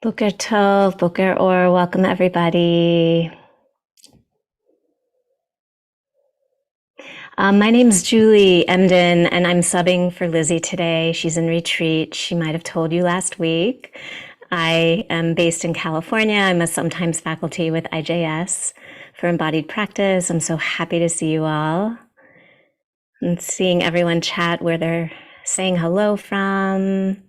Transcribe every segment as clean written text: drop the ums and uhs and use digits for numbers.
Boker Tov, Boker Or, welcome everybody. My name's Julie Emden, and I'm subbing for Lizzie today. She's in retreat. She might have told you last week. I am based in California. I'm a sometimes faculty with IJS for embodied practice. I'm so happy to see you all. And seeing everyone chat where they're saying hello from.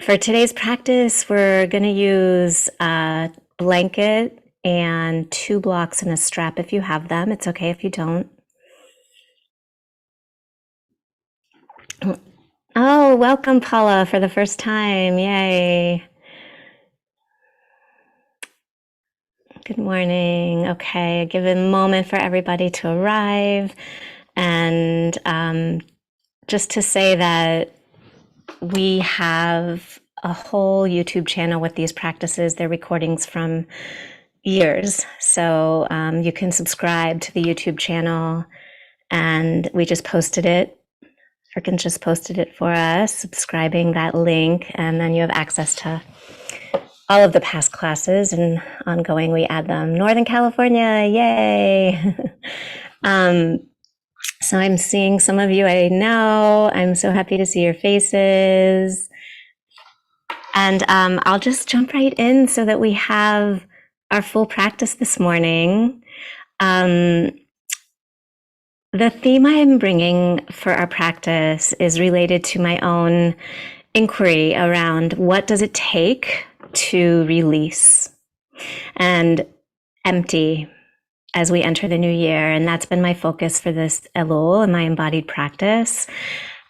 For today's practice, we're going to use a blanket and 2 blocks and a strap if you have them. It's okay if you don't. Oh, welcome, Paula, for the first time. Yay. Good morning. Okay, give a moment for everybody to arrive. And just to say that we have a whole YouTube channel with these practices. They're recordings from years. So you can subscribe to the YouTube channel, and we just posted it. Frickin' just posted it for us, subscribing that link, and then you have access to all of the past classes, and ongoing we add them. Northern California, yay! So I'm seeing some of you I know. I'm so happy to see your faces. And I'll just jump right in so that we have our full practice this morning. The theme I'm bringing for our practice is related to my own inquiry around what does it take to release and empty as we enter the new year. And that's been my focus for this Elul and my embodied practice.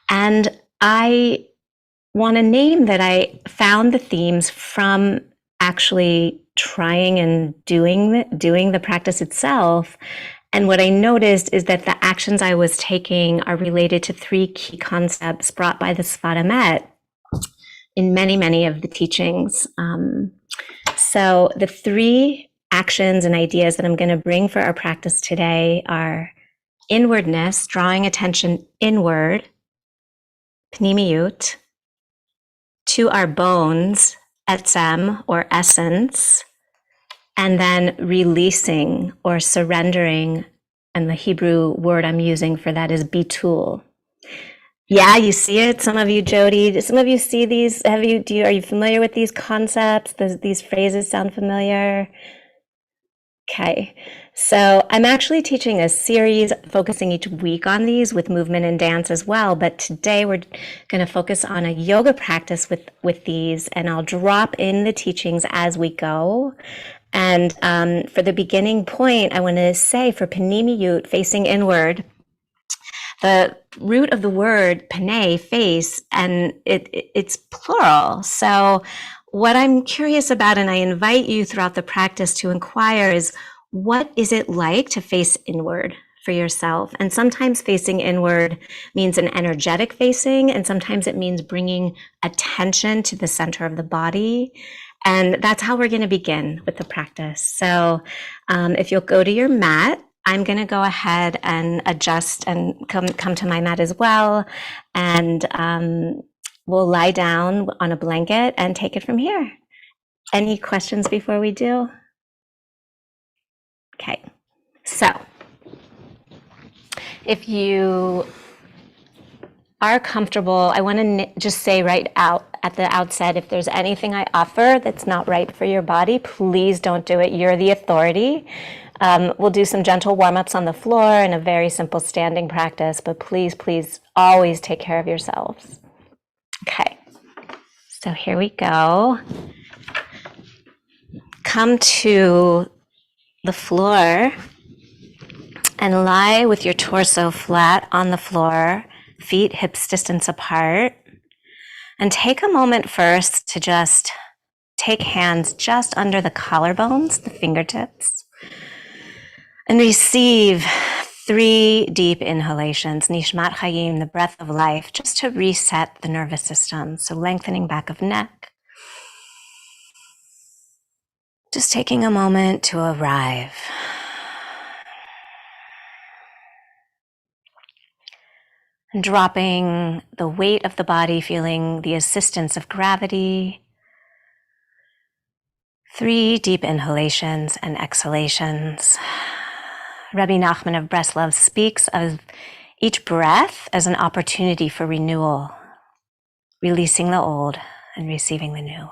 And I want to name that I found the themes from actually trying and doing the practice itself. And what I noticed is that the actions I was taking are related to 3 key concepts brought by the Sfat Emet in many, many of the teachings. So the 3 actions and ideas that I'm going to bring for our practice today are inwardness, drawing attention inward, pnimiyut, to our bones, etzem, or essence, and then releasing or surrendering. And the Hebrew word I'm using for that is bitul. Yeah, you see it. Some of you, Jody, some of you see these. Are you familiar with these concepts? These phrases sound familiar? Okay. So I'm actually teaching a series focusing each week on these with movement and dance as well. But today we're going to focus on a yoga practice with these, and I'll drop in the teachings as we go. And for the beginning point, I want to say for pnimiyut, facing inward, the root of the word panei, face, and it's plural. So what I'm curious about, and I invite you throughout the practice to inquire, is what is it like to face inward for yourself? And sometimes facing inward means an energetic facing, and sometimes it means bringing attention to the center of the body. And that's how we're going to begin with the practice. So if you'll go to your mat, I'm going to go ahead and adjust and come to my mat as well. And we'll lie down on a blanket and take it from here. Any questions before we do? Okay. So if you are comfortable, I want to just say right out at the outset, if there's anything I offer that's not right for your body, please don't do it. You're the authority. We'll do some gentle warm-ups on the floor and a very simple standing practice, but please, please always take care of yourselves. Okay, so here we go. Come to the floor and lie with your torso flat on the floor, feet hips distance apart. And take a moment first to just take hands just under the collarbones, the fingertips, and receive 3 deep inhalations, Nishmat Chayim, the breath of life, just to reset the nervous system. So lengthening back of neck. Just taking a moment to arrive. And dropping the weight of the body, feeling the assistance of gravity. 3 deep inhalations and exhalations. Rabbi Nachman of Breslov speaks of each breath as an opportunity for renewal, releasing the old and receiving the new.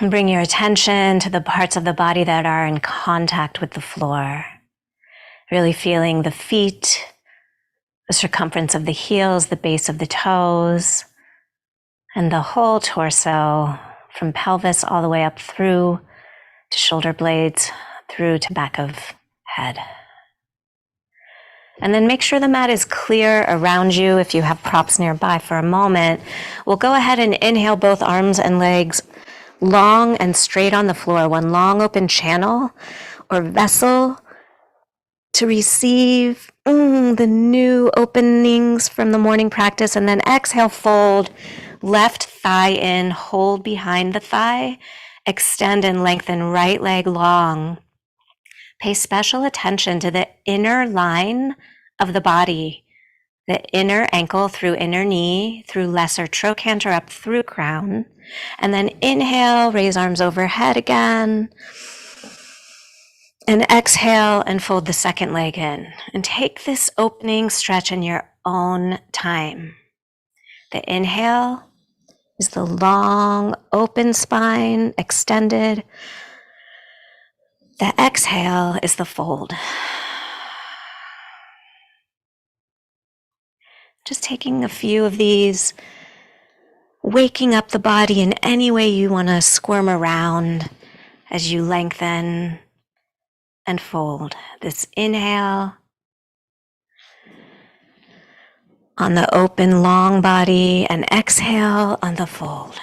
Bring your attention to the parts of the body that are in contact with the floor, really feeling the feet, the circumference of the heels, the base of the toes, and the whole torso from pelvis all the way up through to shoulder blades, through to back of head. And then make sure the mat is clear around you. If you have props nearby for a moment, we'll go ahead and inhale both arms and legs long and straight on the floor, one long open channel or vessel to receive the new openings from the morning practice. And then exhale, fold, left thigh in, hold behind the thigh, extend and lengthen right leg long. Pay special attention to the inner line of the body, the inner ankle through inner knee, through lesser trochanter up through crown. And then inhale, raise arms overhead again. And exhale and fold the second leg in. And take this opening stretch in your own time. The inhale is the long, open spine, extended. The exhale is the fold. Just taking a few of these, waking up the body in any way you want to squirm around as you lengthen and fold. This inhale on the open, long body, and exhale on the fold.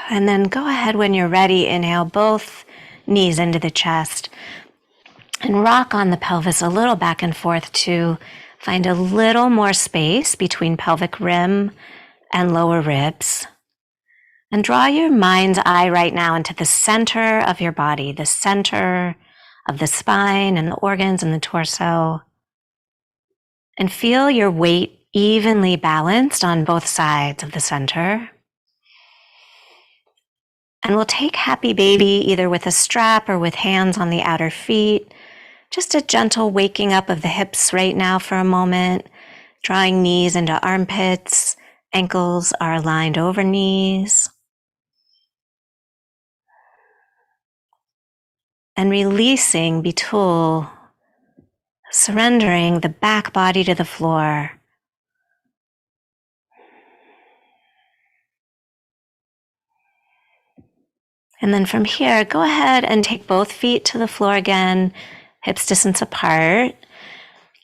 And then go ahead when you're ready, inhale both knees into the chest and rock on the pelvis a little back and forth to find a little more space between pelvic rim and lower ribs. And draw your mind's eye right now into the center of your body, the center of the spine and the organs and the torso. And feel your weight evenly balanced on both sides of the center. And we'll take happy baby either with a strap or with hands on the outer feet. Just a gentle waking up of the hips right now for a moment. Drawing knees into armpits. Ankles are aligned over knees. And releasing bitul, surrendering the back body to the floor. And then from here, go ahead and take both feet to the floor again, hips distance apart.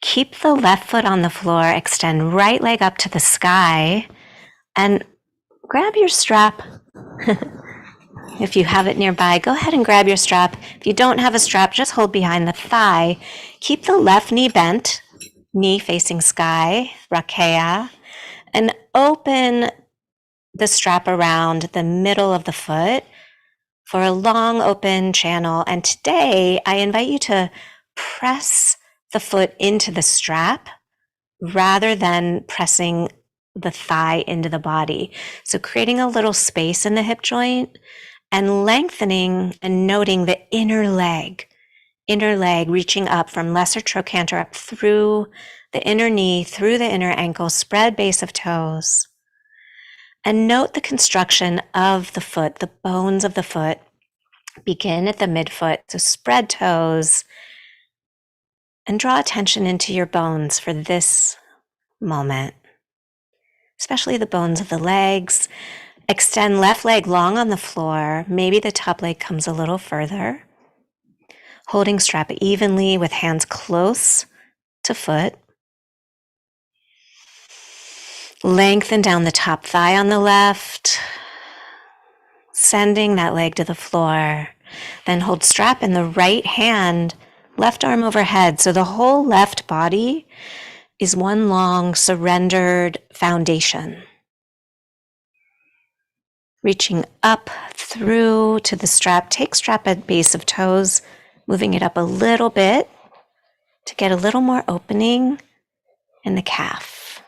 Keep the left foot on the floor, extend right leg up to the sky, and grab your strap. If you have it nearby, go ahead and grab your strap. If you don't have a strap, just hold behind the thigh. Keep the left knee bent, knee facing sky, rakea, and open the strap around the middle of the foot for a long open channel. And today I invite you to press the foot into the strap rather than pressing the thigh into the body. So creating a little space in the hip joint and lengthening and noting the inner leg reaching up from lesser trochanter up through the inner knee, through the inner ankle, spread base of toes. And note the construction of the foot, the bones of the foot. Begin at the midfoot, so spread toes and draw attention into your bones for this moment, especially the bones of the legs. Extend left leg long on the floor. Maybe the top leg comes a little further. Holding strap evenly with hands close to foot. Lengthen down the top thigh on the left, sending that leg to the floor. Then hold strap in the right hand, left arm overhead. So the whole left body is one long surrendered foundation. reaching up through to the strap. Take strap at base of toes, moving it up a little bit to get a little more opening in the calf.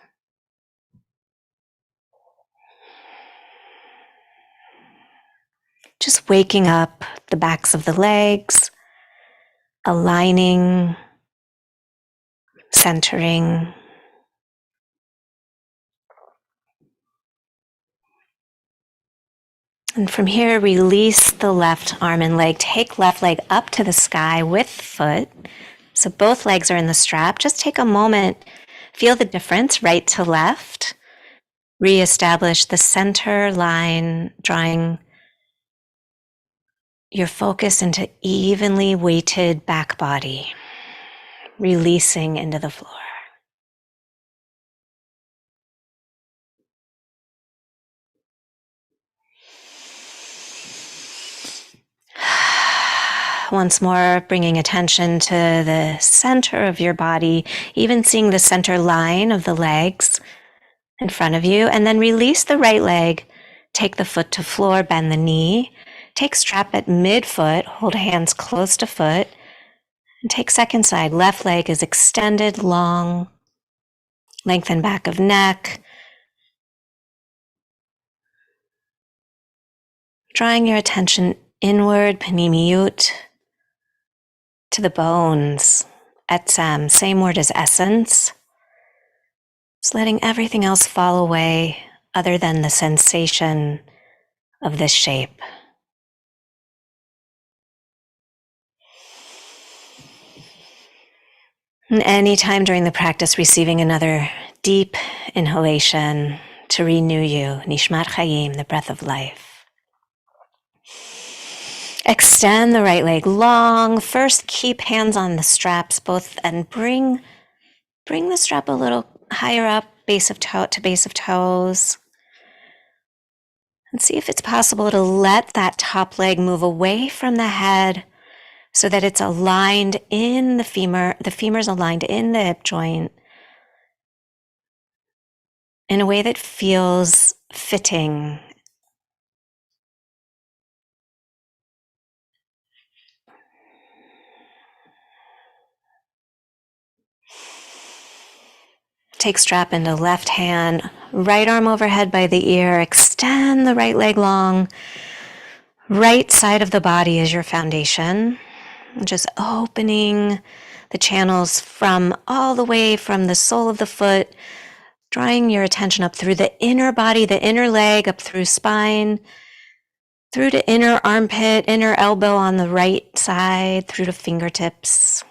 Just waking up the backs of the legs, aligning, centering. And from here, release the left arm and leg. Take left leg up to the sky with foot. So both legs are in the strap. Just take a moment, feel the difference right to left. Reestablish the center line, drawing your focus into evenly weighted back body, releasing into the floor. Once more, bringing attention to the center of your body, even seeing the center line of the legs in front of you, and then release the right leg. Take the foot to floor, bend the knee. Take strap at midfoot, hold hands close to foot, and take second side. Left leg is extended, long, lengthen back of neck. Drawing your attention inward, panimiyut, to the bones, etsam, same word as essence. Just letting everything else fall away other than the sensation of this shape. And anytime during the practice, receiving another deep inhalation to renew you, nishmat chayim, the breath of life. Extend the right leg long. First, keep hands on the straps, both, and bring the strap a little higher up, base of toe to base of toes. And see if it's possible to let that top leg move away from the head so that it's aligned in the femur. The femur's aligned in the hip joint in a way that feels fitting. Take strap into left hand, right arm overhead by the ear, extend the right leg long. Right side of the body is your foundation. Just opening the channels from all the way from the sole of the foot, drawing your attention up through the inner body, the inner leg, up through spine, through to inner armpit, inner elbow on the right side, through to fingertips.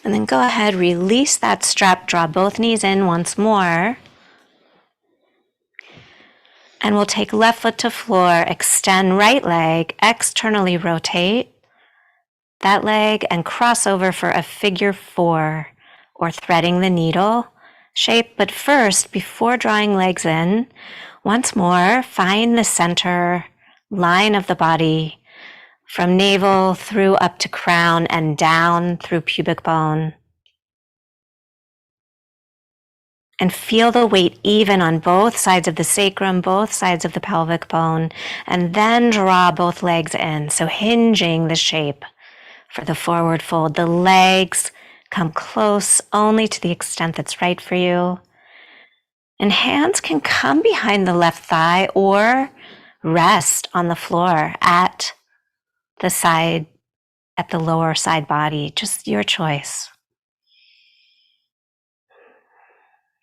And then go ahead, release that strap, draw both knees in once more. And we'll take left foot to floor, extend right leg, externally rotate that leg and cross over for a figure 4 or threading the needle shape. But first, before drawing legs in, once more, find the center line of the body from navel through up to crown and down through pubic bone. And feel the weight even on both sides of the sacrum, both sides of the pelvic bone, and then draw both legs in. So hinging the shape for the forward fold. The legs come close only to the extent that's right for you. And hands can come behind the left thigh or rest on the floor at the side, at the lower side body, just your choice.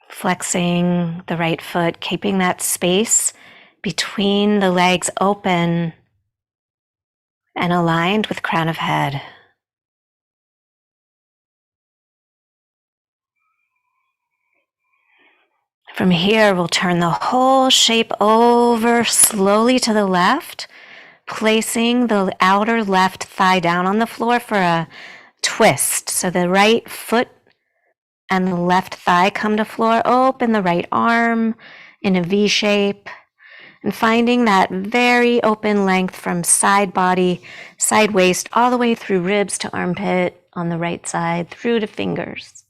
Flexing the right foot, keeping that space between the legs open and aligned with crown of head. From here, we'll turn the whole shape over slowly to the left, placing the outer left thigh down on the floor for a twist. So the right foot and the left thigh come to floor. Open the right arm in a V shape, and finding that very open length from side body, side waist, all the way through ribs to armpit, on the right side through to fingers.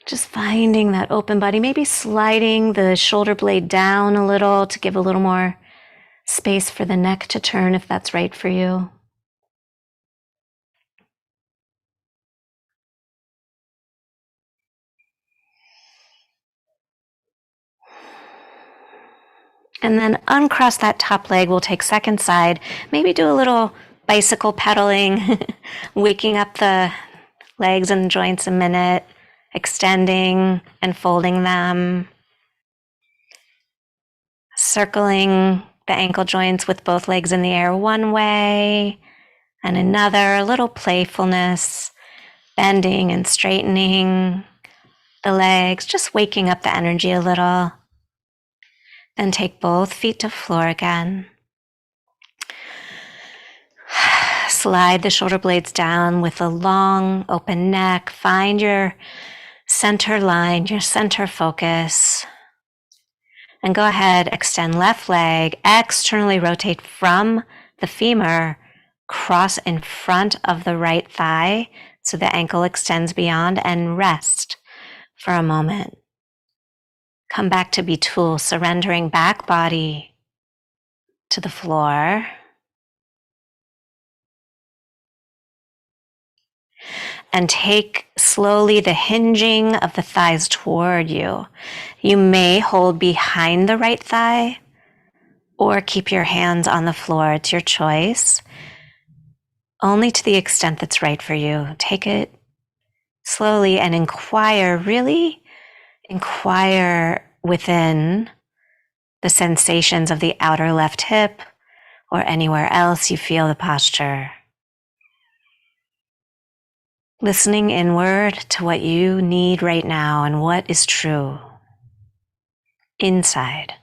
Just finding that open body, maybe sliding the shoulder blade down a little to give a little more space for the neck to turn if that's right for you. And then uncross that top leg. We'll take second side. Maybe do a little bicycle pedaling, waking up the legs and joints a minute, extending and folding them, circling the ankle joints with both legs in the air one way and another, a little playfulness, bending and straightening the legs, just waking up the energy a little. Then take both feet to floor again. Slide the shoulder blades down with a long open neck. Find your center line, your center focus. And go ahead, extend left leg, externally rotate from the femur, cross in front of the right thigh so the ankle extends beyond, and rest for a moment. Come back to Bitul, surrendering back body to the floor. And take slowly the hinging of the thighs toward you. You may hold behind the right thigh or keep your hands on the floor. It's your choice. Only to the extent that's right for you. Take it slowly and really inquire within the sensations of the outer left hip or anywhere else you feel the posture. Listening inward to what you need right now and what is true inside.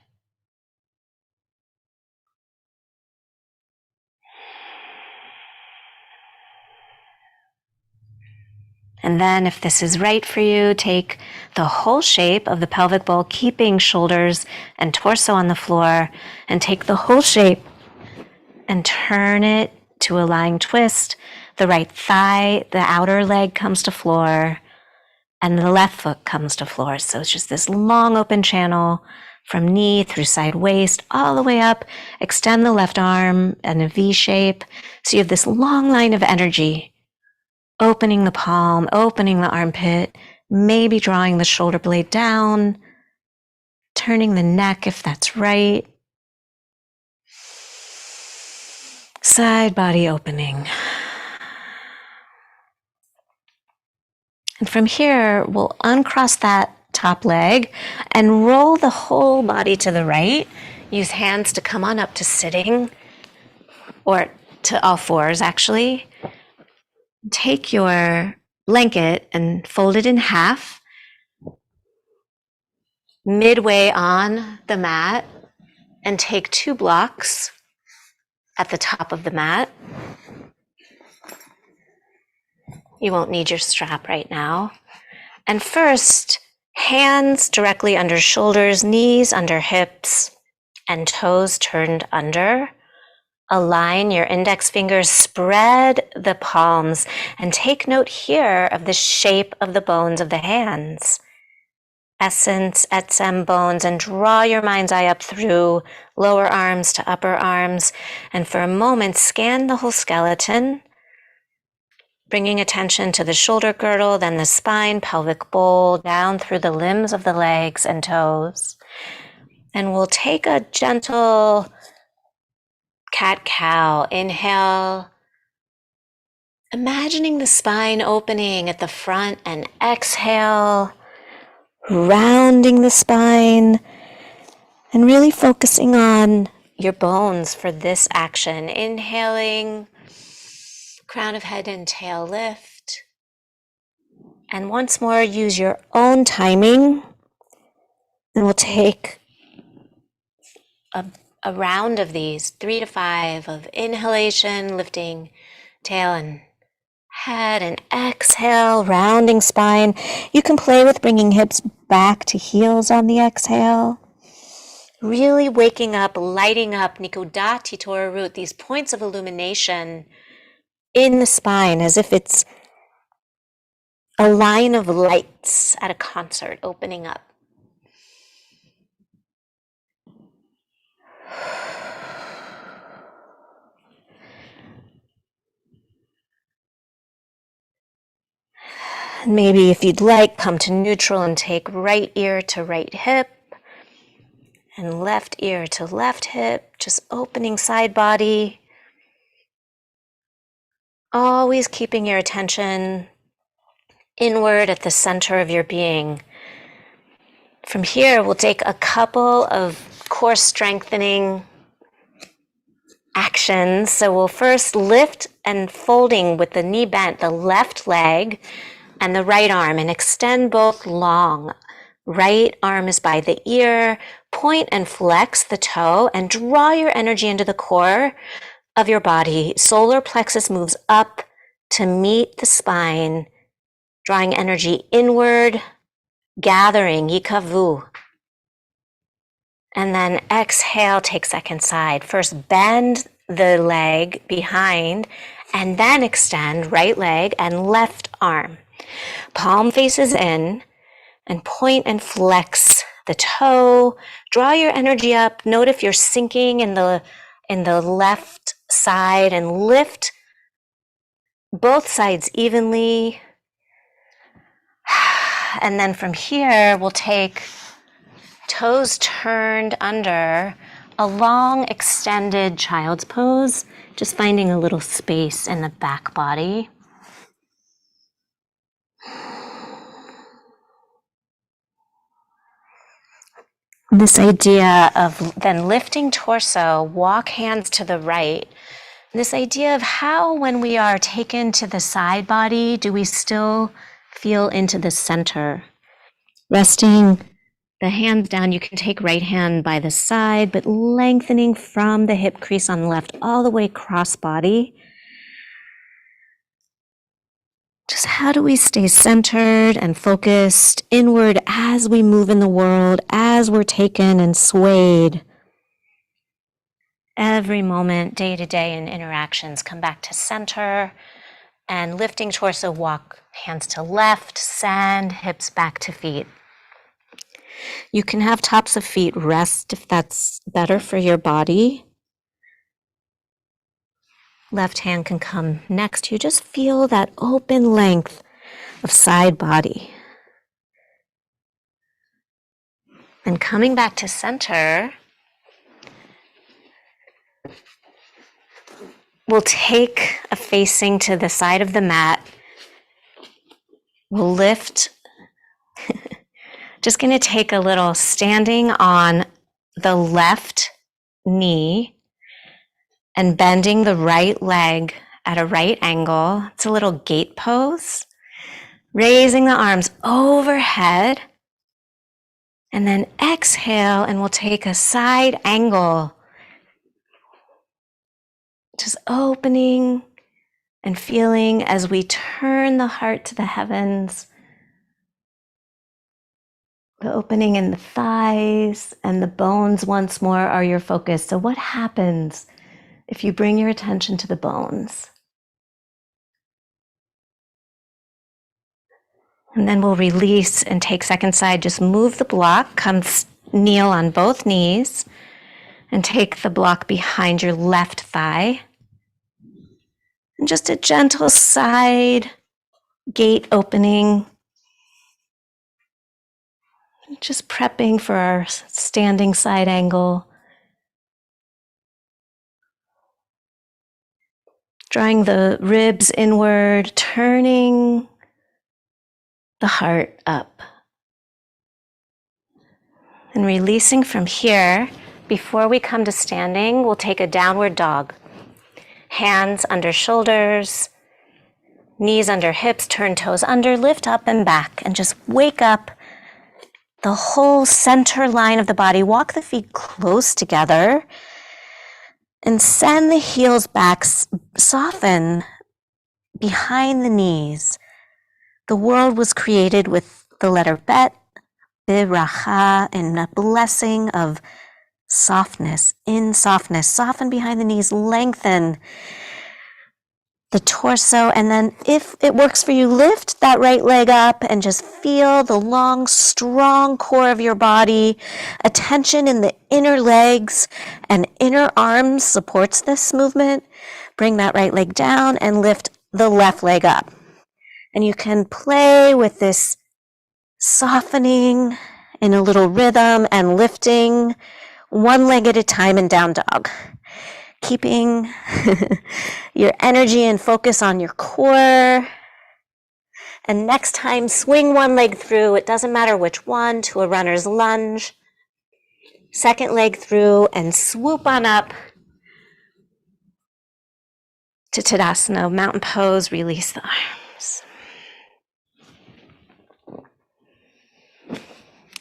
And then if this is right for you, take the whole shape of the pelvic bowl, keeping shoulders and torso on the floor, and take the whole shape and turn it to a lying twist. The right thigh, the outer leg comes to floor, and the left foot comes to floor. So it's just this long open channel from knee through side waist, all the way up. Extend the left arm in a V shape. So you have this long line of energy, opening the palm, opening the armpit, maybe drawing the shoulder blade down, turning the neck if that's right. Side body opening. And from here, we'll uncross that top leg and roll the whole body to the right. Use hands to come on up to sitting, or to all fours actually. Take your blanket and fold it in half, midway on the mat, and take 2 blocks at the top of the mat. You won't need your strap right now. And first, hands directly under shoulders, knees under hips, and toes turned under. Align your index fingers, spread the palms, and take note here of the shape of the bones of the hands. Essence, etsem bones, and draw your mind's eye up through lower arms to upper arms. And for a moment, scan the whole skeleton, bringing attention to the shoulder girdle, then the spine, pelvic bowl, down through the limbs of the legs and toes. And we'll take a gentle cat-cow. Inhale, imagining the spine opening at the front, and exhale, rounding the spine, and really focusing on your bones for this action. Inhaling, crown of head and tail lift. And once more, use your own timing. And we'll take a round of these, 3 to 5 of inhalation, lifting tail and head, and exhale, rounding spine. You can play with bringing hips back to heels on the exhale. Really waking up, lighting up, Nikodati Torah root, these points of illumination in the spine, as if it's a line of lights at a concert opening up. Maybe if you'd like, come to neutral and take right ear to right hip and left ear to left hip, just opening side body. Always keeping your attention inward at the center of your being. From here, we'll take a couple of core strengthening actions. So we'll first lift and folding with the knee bent, the left leg and the right arm, and extend both long. Right arm is by the ear. Point and flex the toe and draw your energy into the core of your body. Solar plexus moves up to meet the spine, drawing energy inward, gathering, yikavu. And then exhale, take second side. First bend the leg behind and then extend right leg and left arm. Palm faces in and point and flex the toe. Draw your energy up. Note if you're sinking in the left side and lift both sides evenly. And then from here, we'll take toes turned under a long extended child's pose, just finding a little space in the back body. This idea of then lifting torso, walk hands to the right. This idea of how when we are taken to the side body, do we still feel into the center? Resting the hands down, you can take right hand by the side, but lengthening from the hip crease on the left all the way cross body. Just how do we stay centered and focused inward as we move in the world, as we're taken and swayed? Every moment, day to day in interactions, come back to center and lifting torso, walk hands to left, send hips back to feet. You can have tops of feet rest if that's better for your body. Left hand can come next. You just feel that open length of side body. And coming back to center, we'll take a facing to the side of the mat. We'll lift. Just going to take a little standing on the left knee and bending the right leg at a right angle. It's a little gate pose. Raising the arms overhead. And then exhale, and we'll take a side angle. Just opening and feeling as we turn the heart to the heavens. The opening in the thighs and the bones once more are your focus. So what happens if you bring your attention to the bones? And then we'll release and take second side. Just move the block, come kneel on both knees, and take the block behind your left thigh. And just a gentle side gate opening. Just prepping for our standing side angle. Drawing the ribs inward, turning the heart up. And releasing from here. Before we come to standing, we'll take a downward dog. Hands under shoulders, knees under hips, turn toes under, lift up and back, and just wake up the whole center line of the body. Walk the feet close together and send the heels back. Soften behind the knees. The world was created with the letter Bet, Biracha, and a blessing of softness. In softness, soften behind the knees, lengthen the torso, and then if it works for you, lift that right leg up and just feel the long, strong core of your body. Attention in the inner legs and inner arms supports this movement. Bring that right leg down and lift the left leg up. And you can play with this softening in a little rhythm and lifting one leg at a time in down dog. Keeping your energy and focus on your core. And next time, swing one leg through, it doesn't matter which one, to a runner's lunge. Second leg through and swoop on up to Tadasana, mountain pose, release the arms.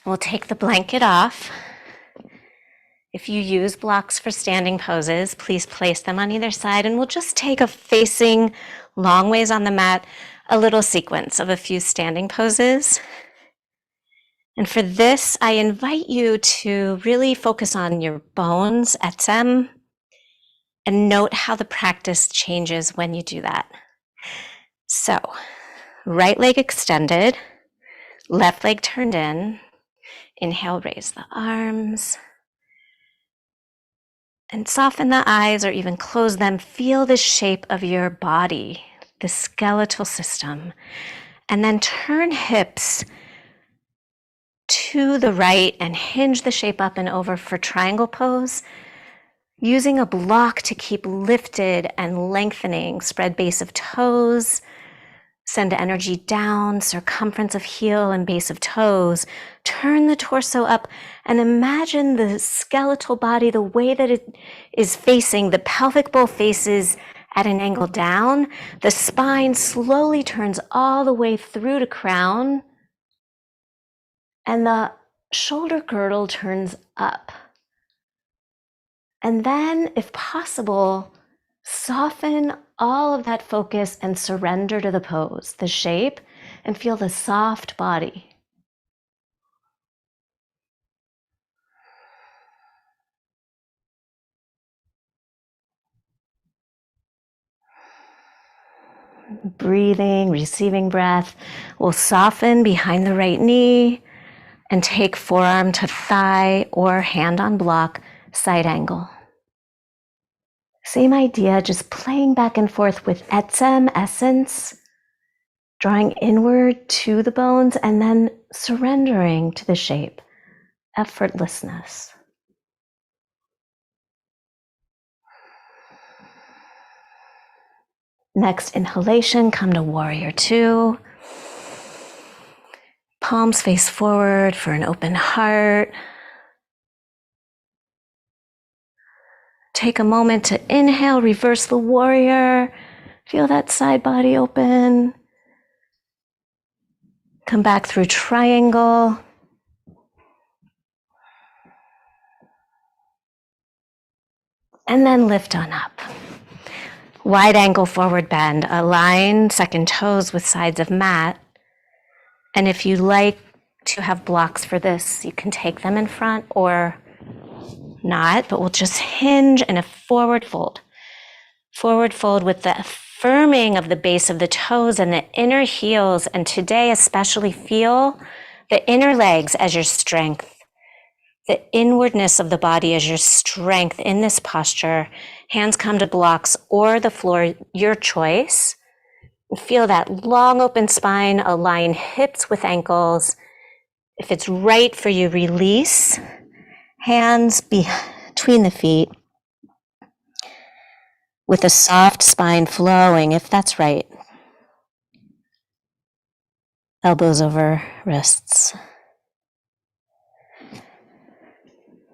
We'll take the blanket off. If you use blocks for standing poses, please place them on either side, and we'll just take a facing long ways on the mat, a little sequence of a few standing poses. And for this, I invite you to really focus on your bones, etsem, and note how the practice changes when you do that. So, right leg extended, left leg turned in. Inhale, raise the arms. And soften the eyes or even close them. Feel the shape of your body, the skeletal system. And then turn hips to the right and hinge the shape up and over for triangle pose. Using a block to keep lifted and lengthening. Spread base of toes. Send energy down, circumference of heel and base of toes. Turn the torso up and imagine the skeletal body, the way that it is facing. The pelvic bowl faces at an angle down. The spine slowly turns all the way through to crown. And the shoulder girdle turns up. And then, if possible, soften all of that focus and surrender to the pose, the shape, and feel the soft body. Breathing, receiving breath. We'll soften behind the right knee and take forearm to thigh or hand on block, side angle. Same idea, just playing back and forth with etsem, essence, drawing inward to the bones and then surrendering to the shape, effortlessness. Next inhalation, come to warrior two. Palms face forward for an open heart. Take a moment to inhale, reverse the warrior. Feel that side body open. Come back through triangle. And then lift on up. Wide angle forward bend. Align second toes with sides of mat. And if you like to have blocks for this, you can take them in front or not, but we'll just hinge in a forward fold. Forward fold with the affirming of the base of the toes and the inner heels. And today especially feel the inner legs as your strength. The inwardness of the body as your strength in this posture. Hands come to blocks or the floor, your choice. Feel that long open spine, align hips with ankles. If it's right for you, release. Hands between the feet with a soft spine flowing, if that's right. Elbows over wrists.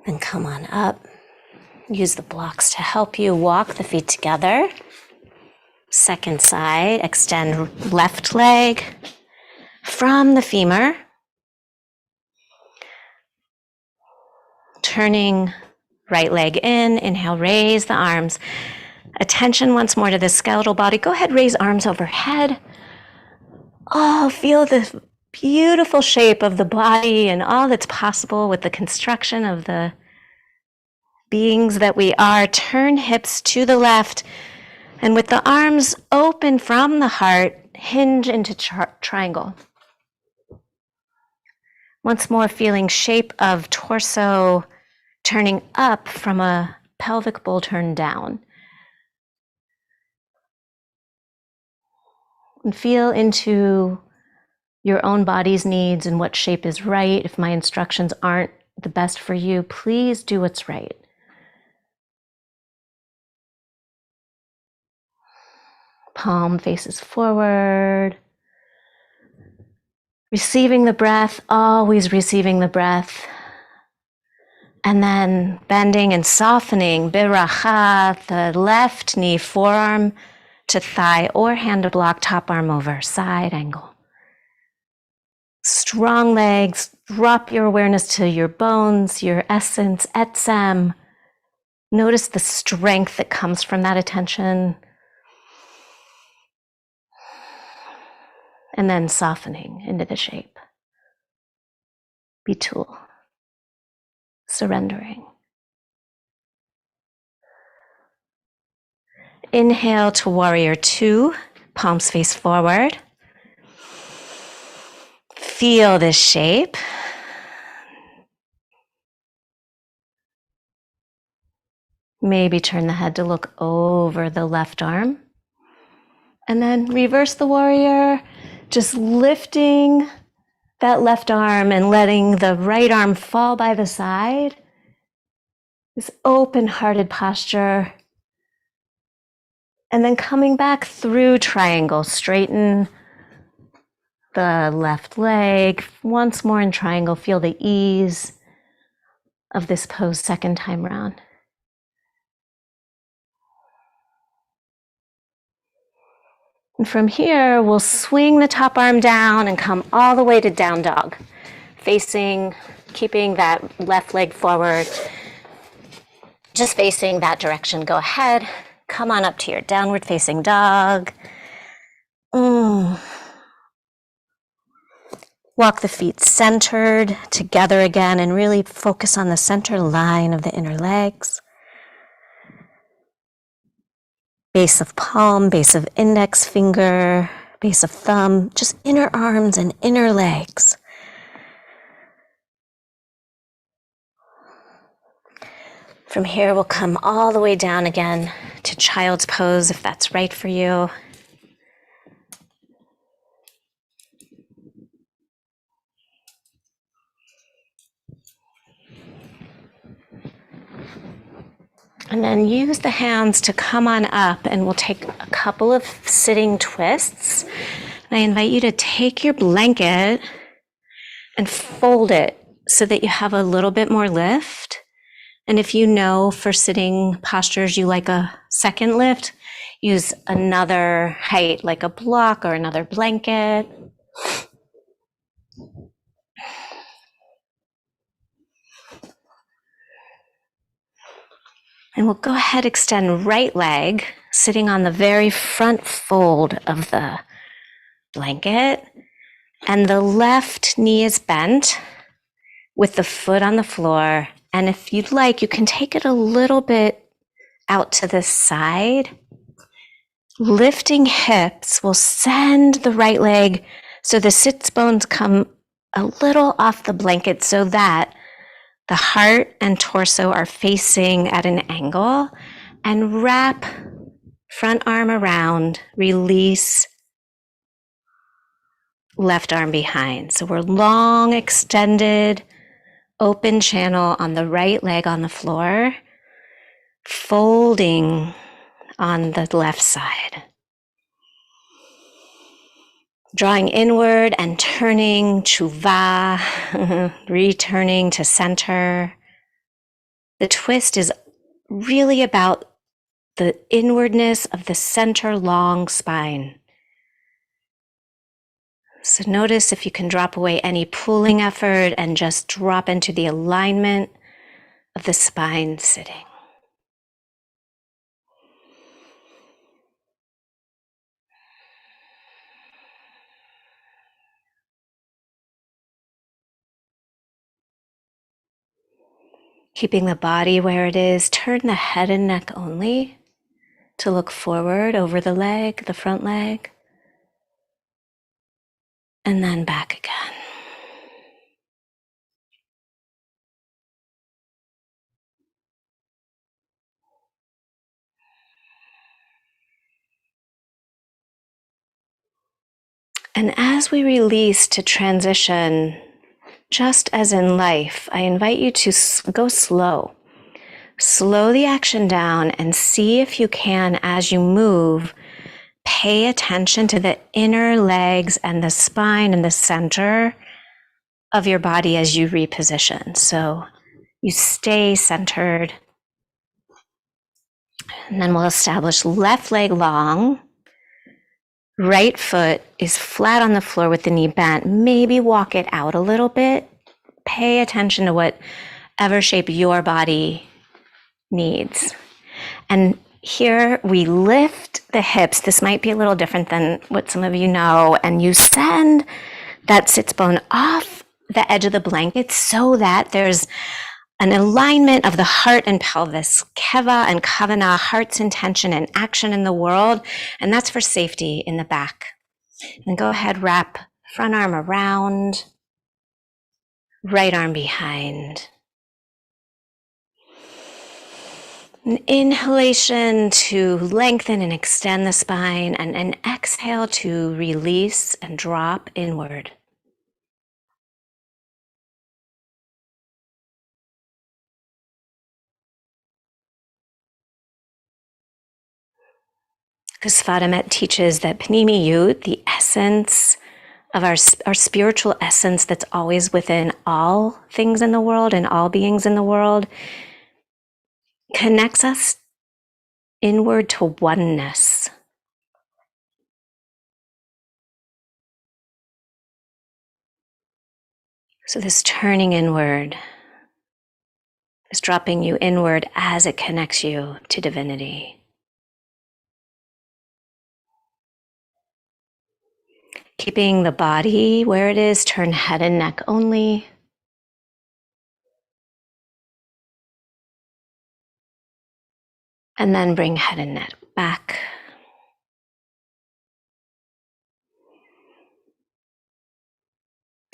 And come on up. Use the blocks to help you walk the feet together. Second side, extend left leg from the femur. Turning right leg in, inhale, raise the arms. Attention once more to the skeletal body. Go ahead, raise arms overhead. Oh, feel the beautiful shape of the body and all that's possible with the construction of the beings that we are. Turn hips to the left And with the arms open from the heart, hinge into triangle. Once more, feeling shape of torso turning up from a pelvic bowl turn down. And feel into your own body's needs and what shape is right. If my instructions aren't the best for you, please do what's right. Palm faces forward. Receiving the breath, always receiving the breath. And then bending and softening, biracha, the left knee, forearm to thigh, or hand to block, top arm over, side angle. Strong legs, drop your awareness to your bones, your essence, etsem. Notice the strength that comes from that attention. And then softening into the shape. Bitul. Surrendering. Inhale to warrior two, palms face forward. Feel this shape. Maybe turn the head to look over the left arm. And then reverse the warrior, just lifting that left arm and letting the right arm fall by the side. This open-hearted posture. And then coming back through triangle, straighten the left leg. Once more in triangle, feel the ease of this pose second time round. And from here, we'll swing the top arm down and come all the way to down dog, facing, keeping that left leg forward, just facing that direction. Go ahead, come on up to your downward facing dog. Walk the feet centered together again and really focus on the center line of the inner legs. Base of palm, base of index finger, base of thumb, just inner arms and inner legs. From here, we'll come all the way down again to child's pose, if that's right for you. And then use the hands to come on up, and we'll take a couple of sitting twists. And I invite you to take your blanket and fold it so that you have a little bit more lift. And if you know for sitting postures you like a second lift, use another height like a block or another blanket. And we'll go ahead, extend right leg, sitting on the very front fold of the blanket. And the left knee is bent with the foot on the floor. And if you'd like, you can take it a little bit out to the side. Lifting hips will send the right leg so the sits bones come a little off the blanket so that the heart and torso are facing at an angle, and wrap front arm around, release left arm behind. So we're long, extended, open channel on the right leg on the floor, folding on the left side. Drawing inward and turning, tshuva, returning to center. The twist is really about the inwardness of the center long spine. So notice if you can drop away any pulling effort and just drop into the alignment of the spine sitting. Keeping the body where it is, turn the head and neck only to look forward over the leg, the front leg, and then back again. And as we release to transition, just as in life, I invite you to go slow. Slow the action down and see if you can, as you move, pay attention to the inner legs and the spine and the center of your body as you reposition. So you stay centered. And then we'll establish left leg long. Right foot is flat on the floor with the knee bent. Maybe walk it out a little bit. Pay attention to whatever shape your body needs. And here we lift the hips. This might be a little different than what some of you know. And you send that sits bone off the edge of the blanket so that there's an alignment of the heart and pelvis, keva and kavana, heart's intention and action in the world. And that's for safety in the back. And go ahead, wrap front arm around, right arm behind. An inhalation to lengthen and extend the spine, and an exhale to release and drop inward. Because Fadamet teaches that Pnimi Yut, the essence of our spiritual essence that's always within all things in the world and all beings in the world, connects us inward to oneness. So this turning inward is dropping you inward as it connects you to divinity. Keeping the body where it is, turn head and neck only. And then bring head and neck back.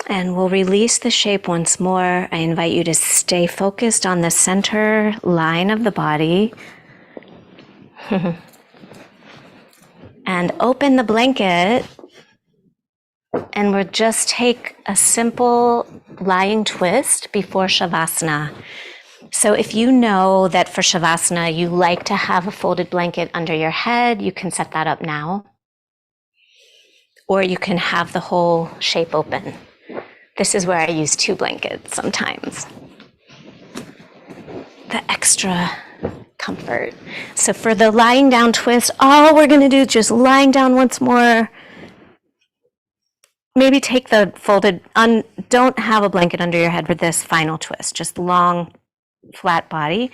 And we'll release the shape once more. I invite you to stay focused on the center line of the body. And open the blanket. And we'll just take a simple lying twist before Savasana. So if you know that for Savasana you like to have a folded blanket under your head, you can set that up now. Or you can have the whole shape open. This is where I use 2 blankets sometimes. The extra comfort. So for the lying down twist, all we're going to do is just lying down once more. Maybe take the folded, don't have a blanket under your head for this final twist, just long, flat body.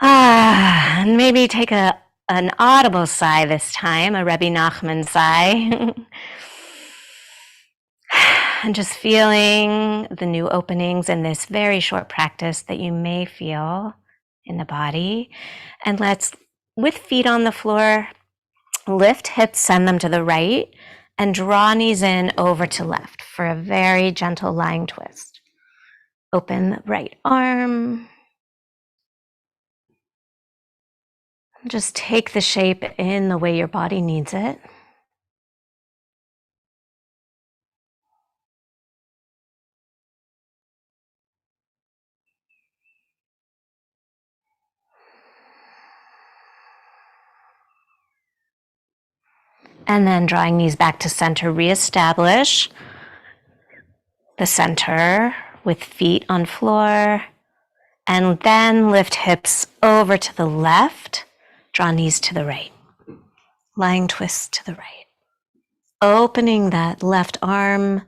And maybe take an audible sigh this time, a Rebbe Nachman sigh. And just feeling the new openings in this very short practice that you may feel in the body. And let's, with feet on the floor, lift hips, send them to the right, and draw knees in over to left for a very gentle lying twist. Open the right arm. Just take the shape in the way your body needs it. And then drawing knees back to center, reestablish the center with feet on floor. And then lift hips over to the left, draw knees to the right. Lying twist to the right. Opening that left arm,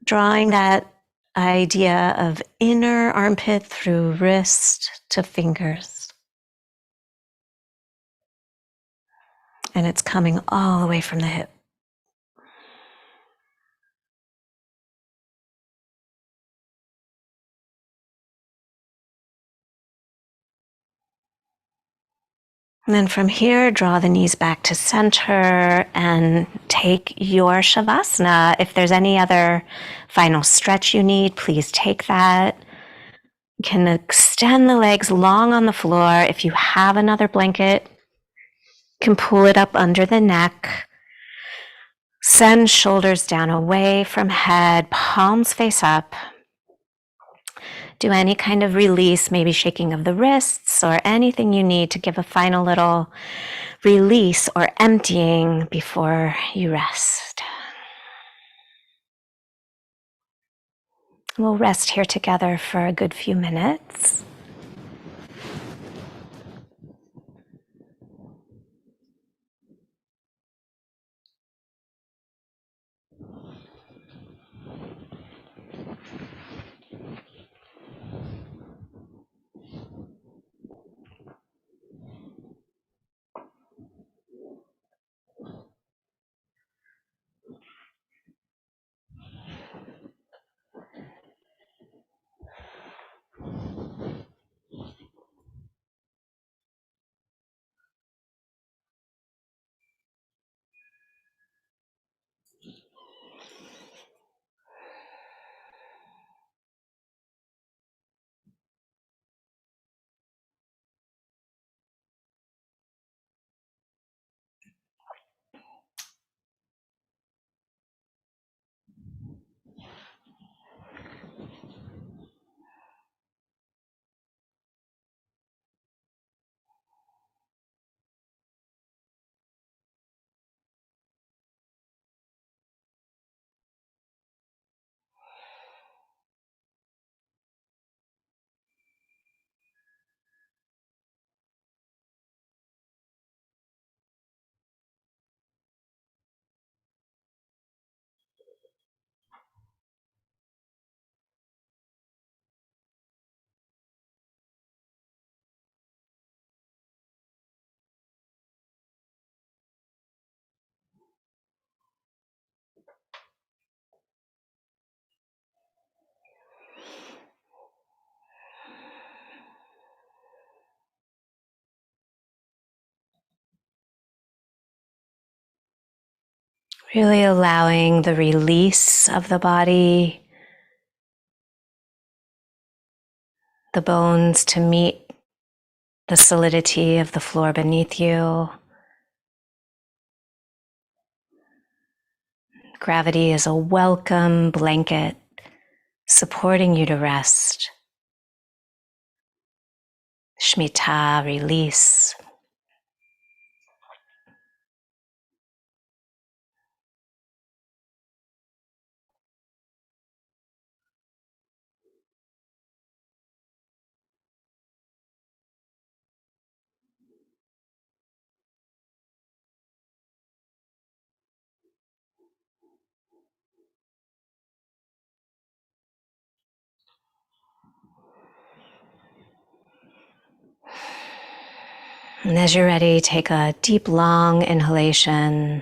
drawing that idea of inner armpit through wrist to fingers. And it's coming all the way from the hip. And then from here, draw the knees back to center and take your Savasana. If there's any other final stretch you need, please take that. You can extend the legs long on the floor. If you have another blanket, you can pull it up under the neck. Send shoulders down away from head, palms face up. Do any kind of release, maybe shaking of the wrists or anything you need to give a final little release or emptying before you rest. We'll rest here together for a good few minutes. Really allowing the release of the body, the bones to meet the solidity of the floor beneath you. Gravity is a welcome blanket supporting you to rest. Shmita, release. And as you're ready, take a deep, long inhalation.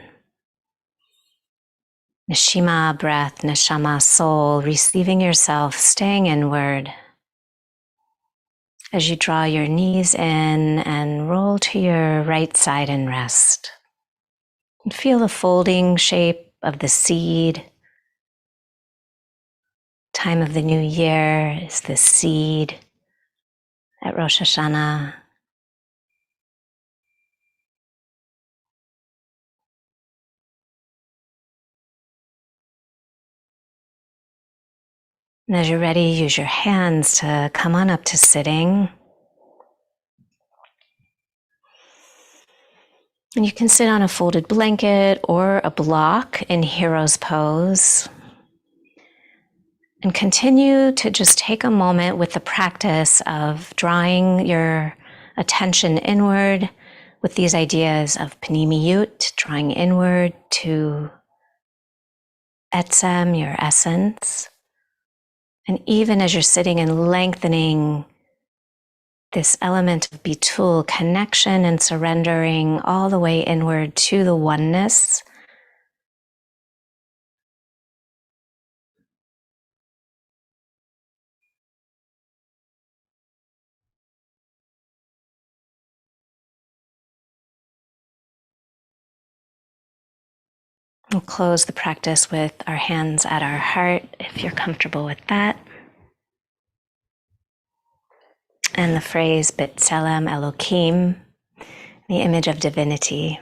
Nishima, breath, neshama, soul, receiving yourself, staying inward. As you draw your knees in and roll to your right side and rest. And feel the folding shape of the seed. Time of the new year is the seed at Rosh Hashanah. And as you're ready, use your hands to come on up to sitting. And you can sit on a folded blanket or a block in hero's pose. And continue to just take a moment with the practice of drawing your attention inward with these ideas of panimiyut, drawing inward to etsem, your essence. And even as you're sitting and lengthening this element of bitul, connection and surrendering all the way inward to the oneness. We'll close the practice with our hands at our heart, if you're comfortable with that. And the phrase B'Tselem Elohim, the image of divinity.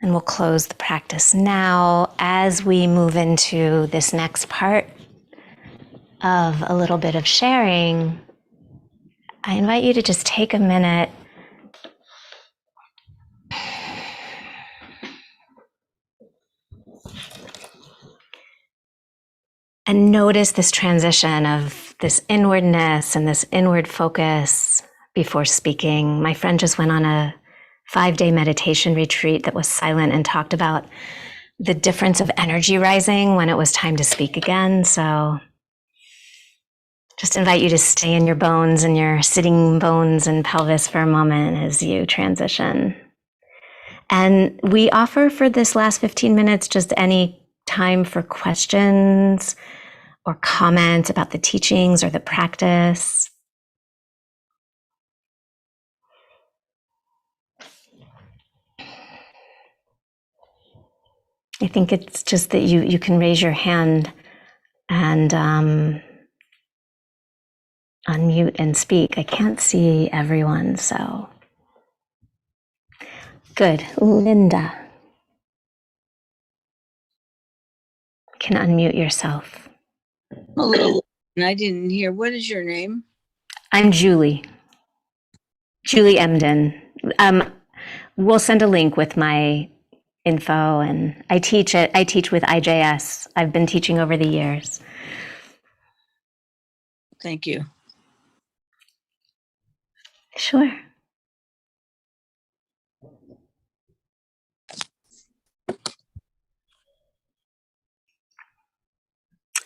And we'll close the practice now. As we move into this next part of a little bit of sharing, I invite you to just take a minute and notice this transition of this inwardness and this inward focus before speaking. My friend just went on a 5-day meditation retreat that was silent and talked about the difference of energy rising when it was time to speak again. So just invite you to stay in your bones and your sitting bones and pelvis for a moment as you transition. And we offer for this last 15 minutes just any time for questions or comments about the teachings or the practice. I think it's just that you can raise your hand and unmute and speak. I can't see everyone, so. Good. Linda. You can unmute yourself. Hello. I didn't hear. What is your name? I'm Julie. Julie Emden. We'll send a link with my info, and I teach with IJS. I've been teaching over the years. Thank you. Sure.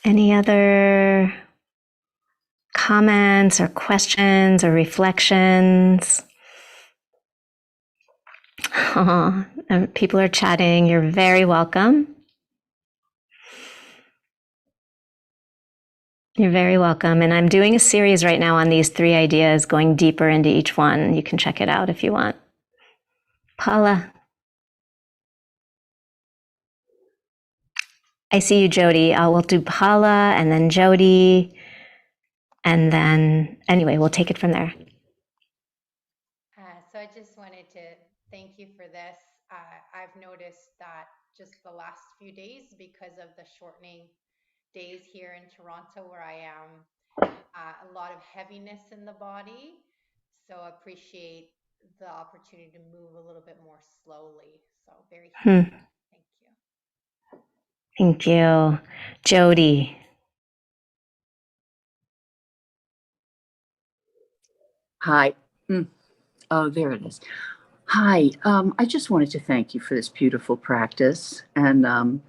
Any other comments or questions or reflections? Oh, people are chatting. You're very welcome. You're very welcome. And I'm doing a series right now on these 3 ideas, going deeper into each one. You can check it out if you want. Paula. I see you, Jody. We'll do Paula and then Jody. And then, anyway, we'll take it from there. So I just wanted to thank you for this. I've noticed that just the last few days, because of the shortening days here in Toronto where I am, a lot of heaviness in the body. So I appreciate the opportunity to move a little bit more slowly. So very healing. Thank you. Thank you. Jody. Hi. Oh, there it is. Hi. I just wanted to thank you for this beautiful practice. And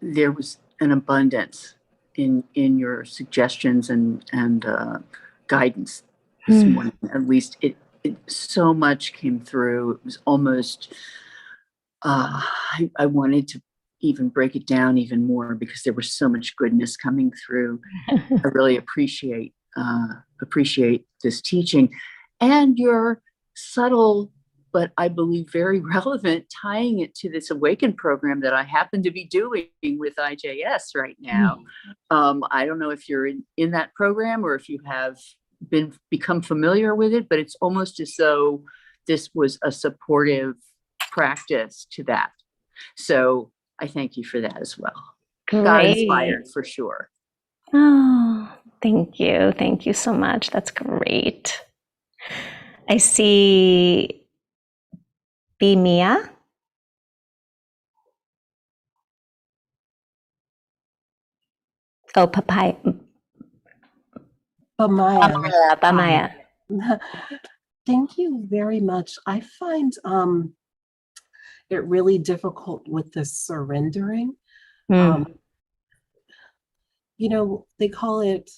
there was an abundance in your suggestions and guidance this morning. At least it so much came through. It was almost, I wanted to even break it down even more because there was so much goodness coming through. I really appreciate this teaching and your subtle, but I believe very relevant, tying it to this Awaken program that I happen to be doing with IJS right now. I don't know if you're in that program or if you have become familiar with it, but it's almost as though this was a supportive practice to that. So I thank you for that as well. Great. Got inspired for sure. Oh, thank you. Thank you so much. That's great. I see Bimia. Oh, papaya. Bamaya. Thank you very much. I find it really difficult with the surrendering. They call it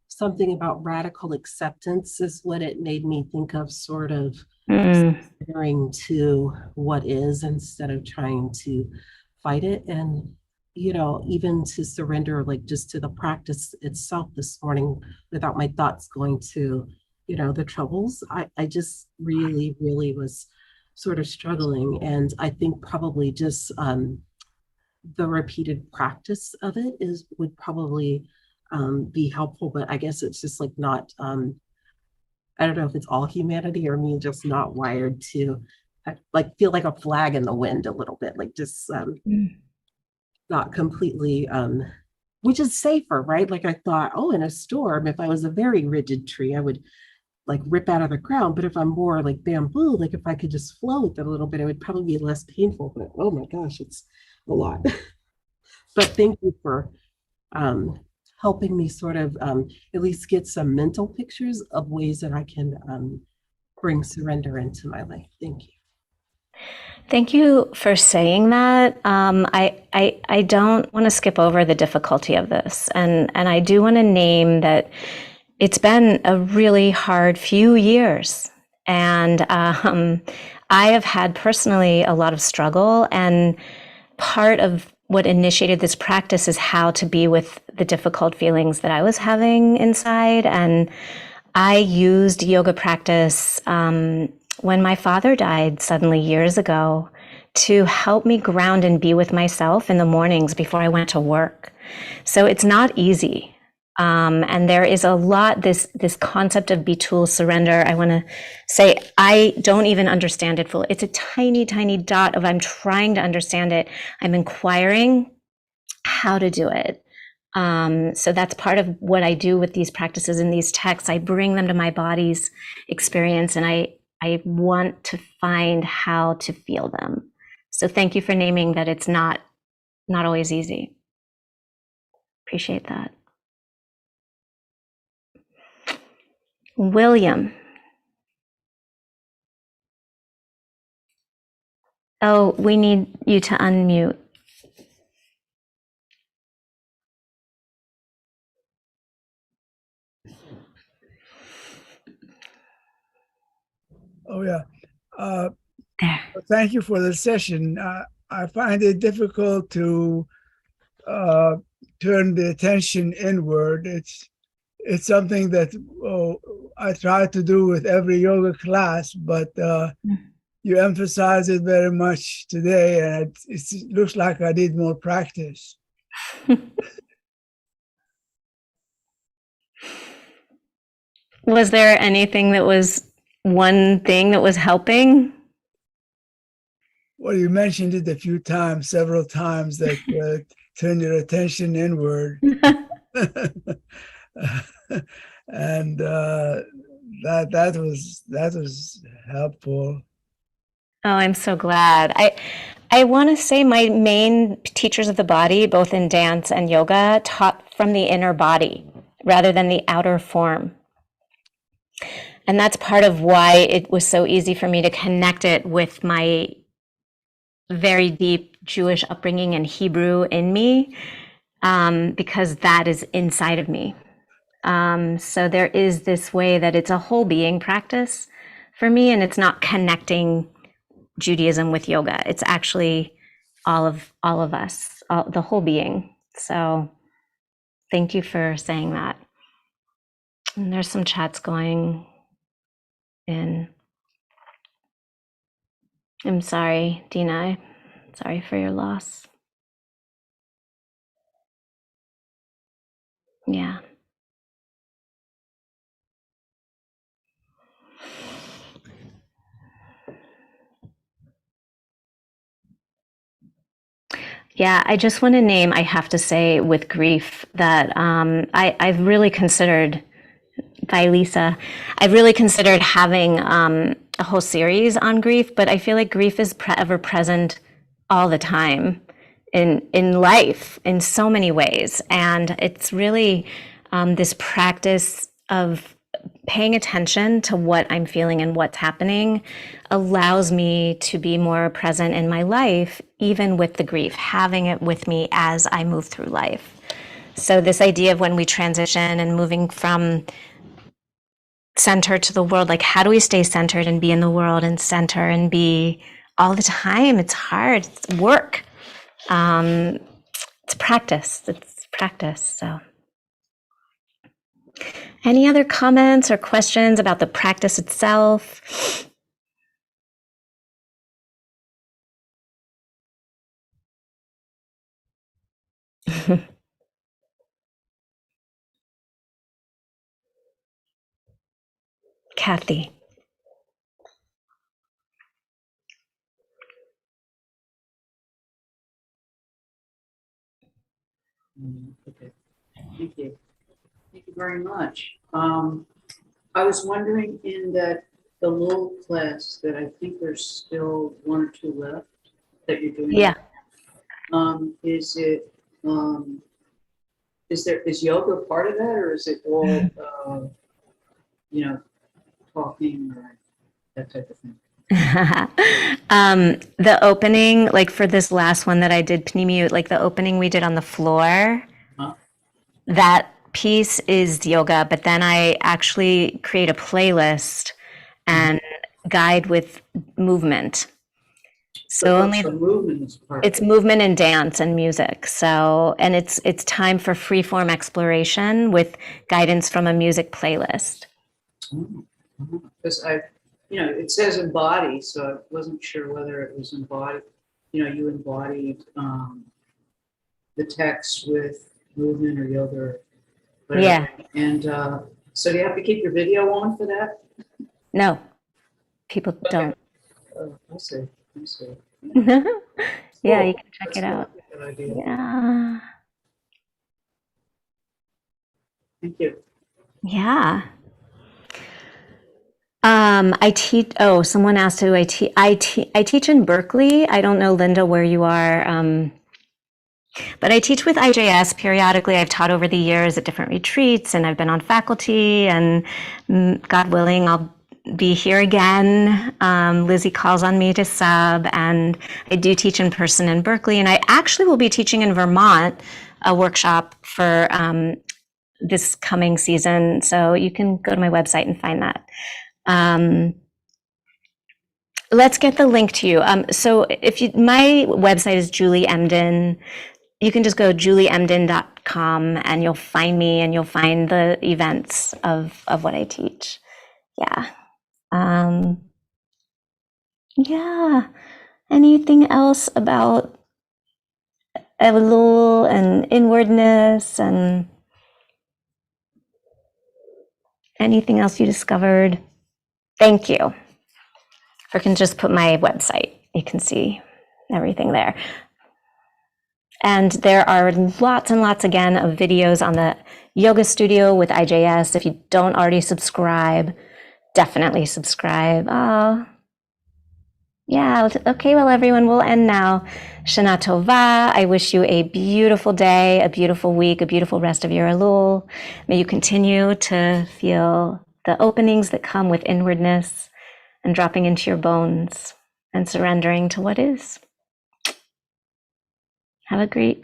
something about radical acceptance is what it made me think of, sort of surrendering to what is instead of trying to fight it. And, even to surrender, like just to the practice itself this morning without my thoughts going to, the troubles. I just really, really was sort of struggling. And I think probably just the repeated practice of it would probably be helpful. But I guess it's just like not, I don't know if it's all humanity or me just not wired to like feel like a flag in the wind a little bit, like just not completely, which is safer, right? Like I thought, oh, in a storm, if I was a very rigid tree, I would like rip out of the ground. But if I'm more like bamboo, like if I could just flow with it a little bit, it would probably be less painful. But oh my gosh, it's a lot. But thank you for helping me sort of at least get some mental pictures of ways that I can bring surrender into my life. Thank you. Thank you for saying that. I don't want to skip over the difficulty of this, and I do want to name that it's been a really hard few years, and I have had personally a lot of struggle, and part of what initiated this practice is how to be with the difficult feelings that I was having inside. And I used yoga practice when my father died suddenly years ago to help me ground and be with myself in the mornings before I went to work. So it's not easy. And there is a lot, this concept of bitul, surrender. I want to say, I don't even understand it fully. It's a tiny, tiny dot of I'm trying to understand it. I'm inquiring how to do it. So that's part of what I do with these practices and these texts. I bring them to my body's experience, and I want to find how to feel them. So thank you for naming that it's not always easy. Appreciate that. William. Oh, we need you to unmute. Oh, yeah. There. Thank you for the session. I find it difficult to turn the attention inward. It's something that I try to do with every yoga class, but you emphasize it very much today, and it looks like I need more practice. Was there anything that was one thing that was helping? Well, you mentioned it a few times, several times, that turn your attention inward. And that was helpful. Oh, I'm so glad. I want to say my main teachers of the body, both in dance and yoga, taught from the inner body rather than the outer form. And that's part of why it was so easy for me to connect it with my very deep Jewish upbringing and Hebrew in me, because that is inside of me. So there is this way that it's a whole being practice for me, and it's not connecting Judaism with yoga. It's actually all of us, the whole being. So thank you for saying that. And there's some chats going in. I'm sorry, Dina. Sorry for your loss. Yeah. Yeah, I just want to name, I have to say with grief that I've really considered, by Lisa, I've really considered having a whole series on grief, but I feel like grief is ever present all the time in life in so many ways. And it's really this practice of paying attention to what I'm feeling and what's happening allows me to be more present in my life, even with the grief, having it with me as I move through life. So this idea of when we transition and moving from center to the world, like how do we stay centered and be in the world and center and be all the time? It's hard, it's work. It's practice, so. Any other comments or questions about the practice itself? Kathy. Okay. Thank you. Thank you very much. I was wondering in that the little class that I think there's still one or two left that you're doing. Yeah. Is it, is yoga part of that, or is it all, you know, talking or that type of thing? The opening, like for this last one that I did, Pnimiyut, like the opening we did on the floor, Huh? that piece is yoga, but then I actually create a playlist and guide with movement. So only the movement is part it's of it. movement and dance and music. So, and it's time for free form exploration with guidance from a music playlist. Because it says embody, so I wasn't sure whether it was embodied. You embodied the text with movement or yoga or whatever. Yeah. And so do you have to keep your video on for that? No, people don't. Oh, I see. Yeah, Cool. you can check it out. Good idea. Yeah. Thank you. Yeah. I teach. Oh, someone asked who I teach. I teach in Berkeley. I don't know, Linda, where you are. But I teach with IJS periodically. I've taught over the years at different retreats, and I've been on faculty. And God willing, I'll be here again. Lizzie calls on me to sub, and I do teach in person in Berkeley. And I actually will be teaching in Vermont a workshop for this coming season. So you can go to my website and find that. Let's get the link to you. So my website is Julie Emden. You can just go julieemden.com and you'll find me and you'll find the events of what I teach. Yeah. Yeah. Anything else about Elul and inwardness and anything else you discovered? Thank you. If I can just put my website, you can see everything there. And there are lots and lots, again, of videos on the Yoga Studio with IJS. If you don't already subscribe, definitely subscribe. Oh, yeah. Okay, well, everyone, we'll end now. Shana Tova. I wish you a beautiful day, a beautiful week, a beautiful rest of your Elul. May you continue to feel the openings that come with inwardness and dropping into your bones and surrendering to what is. Have a great